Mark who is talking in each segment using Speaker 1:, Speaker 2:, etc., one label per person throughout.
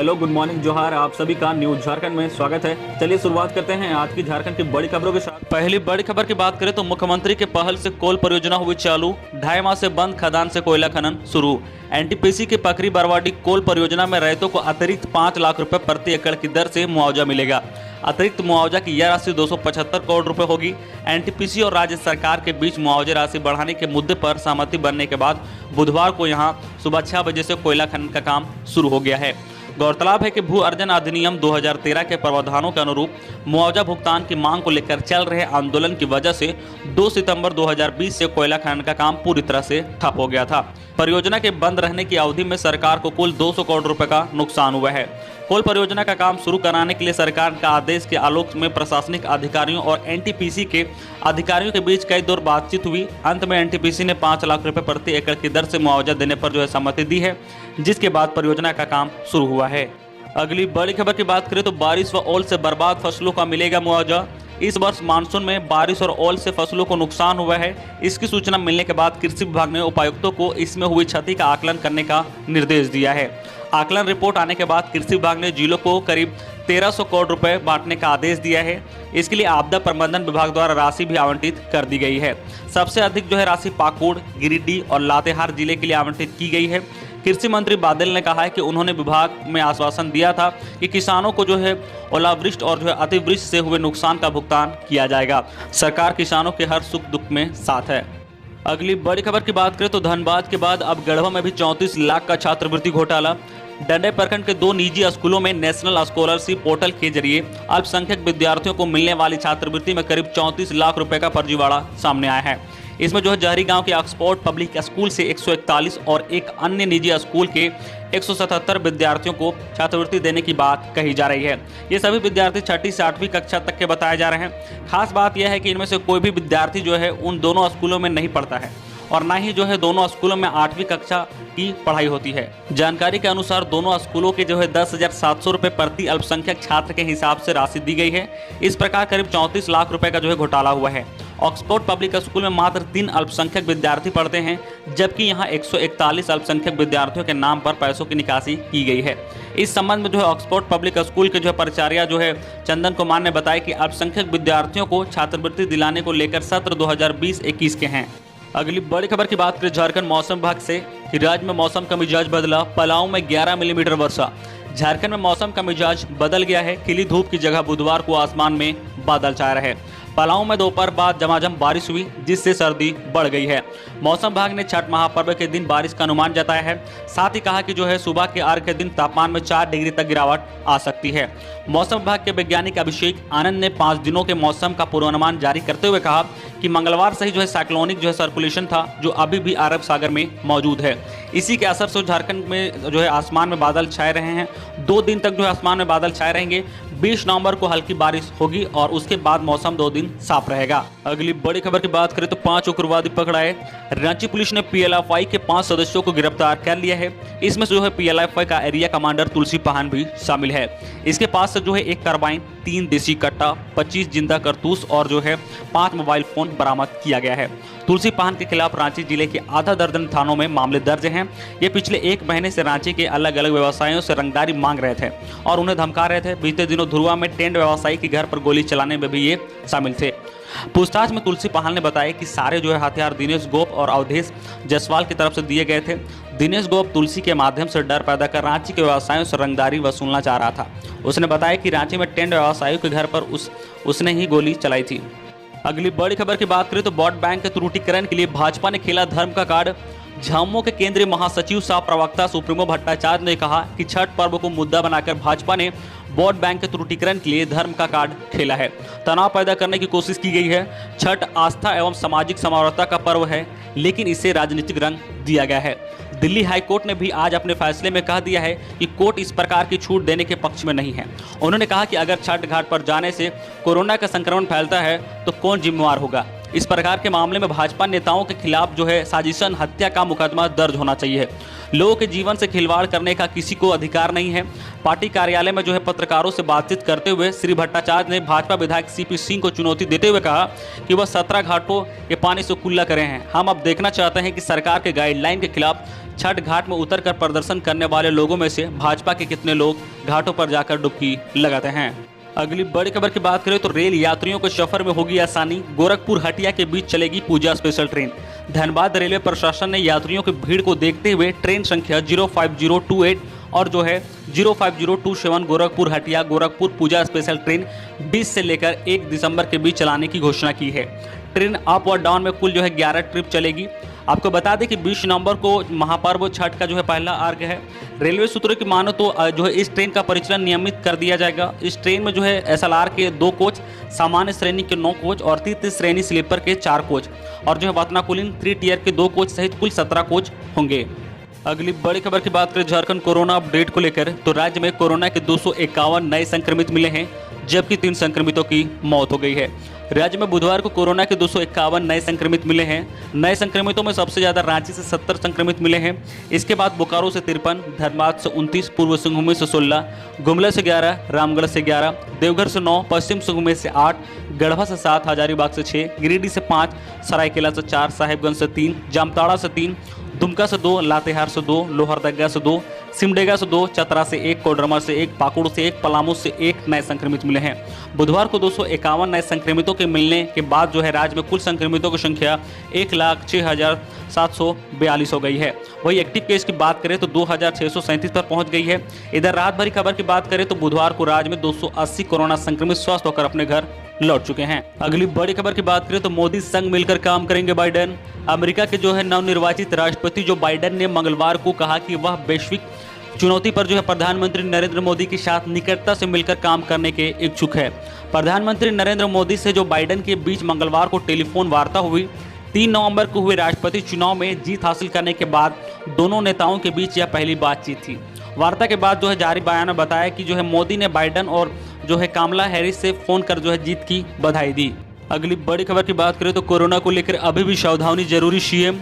Speaker 1: Hello, good morning, जोहार। आप सभी का न्यूज झारखंड में स्वागत है। चलिए शुरुआत करते हैं आज की झारखंड की बड़ी खबरों के साथ। पहली बड़ी खबर की बात करें तो मुख्यमंत्री के पहल से कोल परियोजना हुई चालू। 2.5 माह से बंद खदान से कोयला खनन शुरू। एनटीपीसी के पकरी बरवाडी कोल परियोजना में रैयतों को अतिरिक्त 5 लाख रुपए प्रति एकड़ की दर से मुआवजा मिलेगा। अतिरिक्त मुआवजा की यह राशि 275 करोड़ रुपए होगी। एनटीपीसी और राज्य सरकार के बीच मुआवजा राशि बढ़ाने के मुद्दे पर सहमति बनने के बाद बुधवार को यहां सुबह 6 बजे से कोयला खनन का काम शुरू हो गया है। गौरतलब है कि भू अर्जन अधिनियम 2013 के प्रावधानों के अनुरूप मुआवजा भुगतान की मांग को लेकर चल रहे आंदोलन की वजह से 2 सितंबर 2020 से कोयला खनन का काम पूरी तरह से ठप हो गया था। परियोजना के बंद रहने की अवधि में सरकार को कुल 200 करोड़ रुपए का नुकसान हुआ है। कोल परियोजना का काम शुरू कराने के लिए सरकार का आदेश के आलोक में प्रशासनिक अधिकारियों और एनटीपीसी के अधिकारियों के बीच कई दौर बातचीत हुई। अंत में एनटीपीसी ने 5 लाख रुपए प्रति एकड़ की दर से मुआवजा देने पर सहमति दी है, जिसके बाद परियोजना का काम शुरू हुआ है। अगली बड़ी खबर की बात करें तो बारिश व ओल से बर्बाद फसलों का मिलेगा मुआवजा। इस वर्ष मानसून में बारिश और ओल से फसलों को नुकसान हुआ है। इसकी सूचना मिलने के बाद कृषि विभाग ने उपायुक्तों को इसमें हुई क्षति का आकलन करने का निर्देश दिया है। आकलन रिपोर्ट आने के बाद कृषि विभाग ने जिलों को करीब 1300 करोड़ रुपए बांटने का आदेश दिया है। इसके लिए आपदा प्रबंधन विभाग द्वारा राशि भी आवंटित कर दी गई है। सबसे अधिक राशि पाकुड़, गिरिडीह और लातेहार जिले के लिए आवंटित की गई है। कृषि मंत्री बादल ने कहा है कि उन्होंने विभाग में आश्वासन दिया था कि किसानों को ओलावृष्टि और अतिवृष्टि से हुए नुकसान का भुगतान किया जाएगा। सरकार किसानों के हर सुख दुख में साथ है। अगली बड़ी खबर की बात करें तो धनबाद के बाद अब गढ़वा में भी 34 लाख का छात्रवृत्ति घोटाला। डंडे प्रखंड के 2 निजी स्कूलों में नेशनल स्कॉलरशिप पोर्टल के जरिए अल्पसंख्यक विद्यार्थियों को मिलने वाली छात्रवृत्ति में करीब 34 लाख रुपए का फर्जीवाड़ा सामने आया है। इसमें जहरी गांव के ऑक्सफोर्ड पब्लिक स्कूल से 141 और एक अन्य निजी स्कूल के 177 विद्यार्थियों को छात्रवृत्ति देने की बात कही जा रही है। ये सभी विद्यार्थी 6ठी से 8वीं कक्षा तक के बताए जा रहे हैं। खास बात यह है कि इनमें से कोई भी विद्यार्थी उन दोनों स्कूलों में नहीं पढ़ता है और ना ही दोनों स्कूलों में 8वीं कक्षा की पढ़ाई होती है। जानकारी के अनुसार दोनों स्कूलों के 10,700 रुपए प्रति अल्पसंख्यक छात्र के हिसाब से राशि दी गई है। इस प्रकार करीब 34 लाख रुपए का घोटाला हुआ है। ऑक्सफोर्ड पब्लिक स्कूल में मात्र 3 अल्पसंख्यक विद्यार्थी पढ़ते हैं, जबकि यहां 141 अल्पसंख्यक विद्यार्थियों के नाम पर पैसों की निकासी की गई है। इस संबंध में ऑक्सफोर्ड पब्लिक स्कूल के प्राचार्य चंदन कुमार ने बताया कि अल्पसंख्यक विद्यार्थियों को छात्रवृत्ति दिलाने को लेकर सत्र 2020-21 के हैं। अगली बड़ी खबर की बात करें झारखंड मौसम विभाग से कि राज्य में मौसम का मिजाज बदला। पलाऊ में 11 मिलीमीटर वर्षा। झारखंड में मौसम का मिजाज बदल गया है। खिली धूप की जगह बुधवार को आसमान में बादल छाए रहे। पलाऊ में दोपहर बाद झमाझम बारिश हुई, जिससे सर्दी बढ़ गई है। मौसम विभाग ने छठ महापर्व के दिन बारिश का अनुमान जताया है। साथ ही कहा कि सुबह के अर्घ्य के दिन तापमान में 4 डिग्री तक गिरावट आ सकती है। मौसम विभाग के वैज्ञानिक अभिषेक आनंद ने 5 दिनों के मौसम का पूर्वानुमान जारी करते हुए कहा कि मंगलवार से ही साइक्लोनिक सर्कुलेशन था, जो अभी भी अरब सागर में मौजूद है। इसी के असर से झारखंड में आसमान में बादल छाए रहे हैं। 2 दिन तक आसमान में बादल छाए रहेंगे। 20 नवंबर को हल्की बारिश होगी और उसके बाद मौसम 2 दिन साफ रहेगा। अगली बड़ी खबर की बात करें तो 5 उग्रवादी पकड़ाए। रांची पुलिस ने पीएलएफआई के 5 सदस्यों को गिरफ्तार कर लिया है। इसमें से पीएलएफआई का एरिया कमांडर तुलसी पाहन भी शामिल है। इसके पास से 1 कार्बाइन, 3 देसी कट्टा, 25 जिंदा कारतूस और 5 मोबाइल फोन बरामद किया गया है। तुलसी पाहन के खिलाफ रांची जिले के आधा दर्जन थानों में मामले दर्ज हैं। ये पिछले 1 महीने से रांची के अलग अलग व्यवसायियों से रंगदारी मांग रहे थे और उन्हें धमका रहे थे। बीते दिनों धुरुआ में टेंट व्यवसायी के घर पर गोली चलाने में भी ये शामिल थे। पूछताछ में तुलसी पाहन ने बताया कि सारे हथियार दिनेश गोप और अवधेश जायसवाल की तरफ से दिए गए थे। दिनेश गोप तुलसी के माध्यम से डर पैदा कर रांची के व्यवसायियों से रंगदारी वसूलना चाह रहा था। उसने बताया कि रांची में टेंट व्यवसायियों के घर पर उसने ही गोली चलाई थी। अगली बड़ी खबर की बात करें तो वोट बैंक के त्रुटिकरण के लिए भाजपा ने खेला धर्म का कार्ड। झामुमो के केंद्रीय महासचिव सह प्रवक्ता सुप्रीमो भट्टाचार्य ने कहा कि छठ पर्व को मुद्दा बनाकर भाजपा ने वोट बैंक के त्रुटिकरण के लिए धर्म का कार्ड खेला है। तनाव पैदा करने की कोशिश की गई है। छठ आस्था एवं सामाजिक समानता का पर्व है, लेकिन इसे राजनीतिक रंग दिया गया है। दिल्ली हाई कोर्ट ने भी आज अपने फैसले में कह दिया है कि कोर्ट इस प्रकार की छूट देने के पक्ष में नहीं है। उन्होंने कहा कि अगर छठ घाट पर जाने से कोरोना का संक्रमण फैलता है तो कौन जिम्मेवार होगा। इस प्रकार के मामले में भाजपा नेताओं के खिलाफ साजिशन हत्या का मुकदमा दर्ज होना चाहिए। लोगों के जीवन से खिलवाड़ करने का किसी को अधिकार नहीं है। पार्टी कार्यालय में पत्रकारों से बातचीत करते हुए श्री भट्टाचार्य ने भाजपा विधायक सीपी सिंह को चुनौती देते हुए कहा कि वह 17 घाटों के पानी से कुल्ला करे हैं। हम अब देखना चाहते हैं कि सरकार के गाइडलाइन के खिलाफ छठ घाट में उतरकर प्रदर्शन करने वाले लोगों में से भाजपा के कितने लोग घाटों पर जाकर डुबकी लगाते हैं। अगली बड़ी खबर की बात करें तो रेल यात्रियों को सफर में होगी आसानी, गोरखपुर हटिया के बीच चलेगी पूजा स्पेशल ट्रेन। धनबाद रेलवे प्रशासन ने यात्रियों की भीड़ को देखते हुए ट्रेन संख्या 05028 और जो है 05027 गोरखपुर हटिया गोरखपुर पूजा स्पेशल ट्रेन 20 से लेकर 1 दिसंबर के बीच चलाने की घोषणा की है। ट्रेन अप और डाउन में कुल जो है 11 ट्रिप चलेगी। आपको बता दें कि 20 नवंबर को महापर्व छठ का जो है पहला अर्घ है। रेलवे सूत्रों की मानो तो जो है इस ट्रेन का परिचालन नियमित कर दिया जाएगा। इस ट्रेन में जो है SLR के 2 कोच, सामान्य श्रेणी के 9 कोच और तृतीय श्रेणी स्लीपर के 4 कोच और जो है वातानुकूलित 3 टियर के 2 कोच सहित कुल 17 कोच होंगे। अगली बड़ी खबर की बात करें झारखंड कोरोना अपडेट को लेकर तो राज्य में कोरोना के 251 नए संक्रमित मिले हैं, जबकि 3 संक्रमितों की मौत हो गई है। राज्य में बुधवार को कोरोना के 251 नए संक्रमित मिले हैं। नए संक्रमितों में सबसे ज्यादा रांची से 70 संक्रमित मिले हैं। इसके बाद बोकारो से 53, धनबाद से 29, पूर्व सिंहभूम से 16, गुमला से 11, रामगढ़ से 11, देवघर से 9, पश्चिम सिंहभूम से 8, गढ़वा से 7, हजारीबाग से 6, गिरिडीह से 5, सरायकेला से 4, साहिबगंज से 3, जामताड़ा से 3, दुमका से 2, लातेहार से 2, लोहरदगा से 2, सिमडेगा से 2, चतरा से 1, कोडरमा से 1, पाकुड़ से 1, पलामू से 1 नए संक्रमित मिले हैं। बुधवार को 251 नए संक्रमितों के मिलने के बाद जो है राज्य में कुल संक्रमितों की संख्या 1,06,742 हो गई है। वही एक्टिव केस की बात करें तो 2,637 पर पहुंच गई है। इधर रात भरी खबर की बात करें तो बुधवार को राज्य में 280 कोरोना संक्रमित स्वस्थ होकर अपने घर लौट चुके हैं। अगली बड़ी खबर की बात करें तो मोदी संग मिलकर काम करेंगे बाइडेन। अमेरिका के जो है नवनिर्वाचित राष्ट्रपति जो बाइडेन ने मंगलवार को कहा कि वह वैश्विक चुनौती पर जो है प्रधानमंत्री नरेंद्र मोदी के साथ निकटता से मिलकर काम करने के इच्छुक है। प्रधानमंत्री नरेंद्र मोदी से जो बाइडेन के बीच मंगलवार को टेलीफोन वार्ता हुई। 3 नवंबर को हुए राष्ट्रपति चुनाव में जीत हासिल करने के बाद दोनों नेताओं के बीच यह पहली बातचीत थी। वार्ता के बाद जो है जारी बयान में बताया कि जो है मोदी ने बाइडेन और जो है कमला हैरिस से फोन कर जो है जीत की बधाई दी। अगली बड़ी खबर की बात करें तो कोरोना को लेकर अभी भी सावधानी जरूरी। सीएम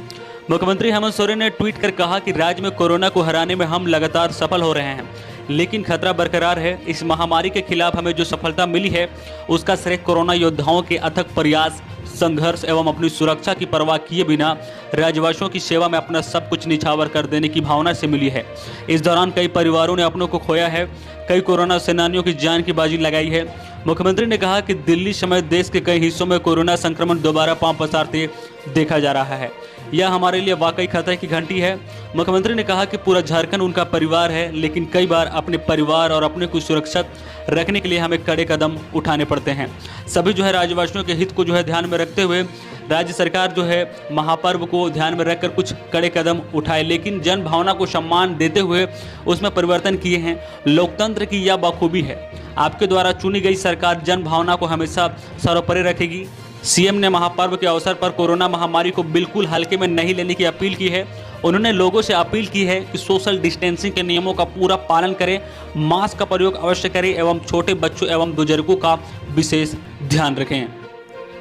Speaker 1: मुख्यमंत्री हेमंत सोरेन ने ट्वीट कर कहा कि राज्य में कोरोना को हराने में हम लगातार सफल हो रहे हैं, लेकिन खतरा बरकरार है। इस महामारी के खिलाफ हमें जो सफलता मिली है उसका श्रेय कोरोना योद्धाओं के अथक प्रयास, संघर्ष एवं अपनी सुरक्षा की परवाह किए बिना राज्यवासियों की सेवा में अपना सब कुछ निछावर कर देने की भावना से मिली है। इस दौरान कई परिवारों ने अपनों को खोया है, कई कोरोना सेनानियों की जान की बाजी लगाई है। मुख्यमंत्री ने कहा कि दिल्ली समेत देश के कई हिस्सों में कोरोना संक्रमण दोबारा पांव पसारते देखा जा रहा है। यह हमारे लिए वाकई खतरे की घंटी है। मुख्यमंत्री ने कहा कि पूरा झारखंड उनका परिवार है, लेकिन कई बार अपने परिवार और अपने को सुरक्षित रखने के लिए हमें कड़े कदम उठाने पड़ते हैं। सभी जो है राज्यवासियों के हित को जो है ध्यान में रखते हुए राज्य सरकार जो है महापर्व को ध्यान में रखकर कुछ कड़े कदम उठाए, लेकिन जन भावना को सम्मान देते हुए उसमें परिवर्तन किए हैं। लोकतंत्र की यह बखूबी है। आपके द्वारा चुनी गई सरकार जन भावना को हमेशा सर्वोपरि रखेगी। सीएम ने महापर्व के अवसर पर कोरोना महामारी को बिल्कुल हल्के में नहीं लेने की अपील की है। उन्होंने लोगों से अपील की है कि सोशल डिस्टेंसिंग के नियमों का पूरा पालन करें, मास्क का प्रयोग अवश्य करें एवं छोटे बच्चों एवं बुजुर्गों का विशेष ध्यान रखें।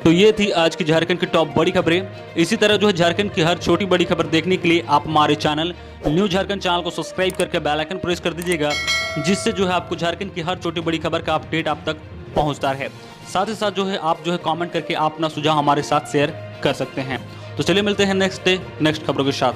Speaker 1: तो ये थी आज की झारखंड की टॉप बड़ी खबरें। इसी तरह जो है झारखंड की हर छोटी बड़ी खबर देखने के लिए आप हमारे चैनल न्यू झारखंड चैनल को सब्सक्राइब करके बेल आइकन प्रेस कर दीजिएगा, जिससे जो है आपको झारखंड की हर छोटी बड़ी खबर का अपडेट आप तक पहुंचता रहे। साथ ही साथ जो है आप जो है कमेंट करके आप अपना सुझाव हमारे साथ शेयर कर सकते हैं। तो चलिए मिलते हैं नेक्स्ट डे नेक्स्ट खबरों के साथ।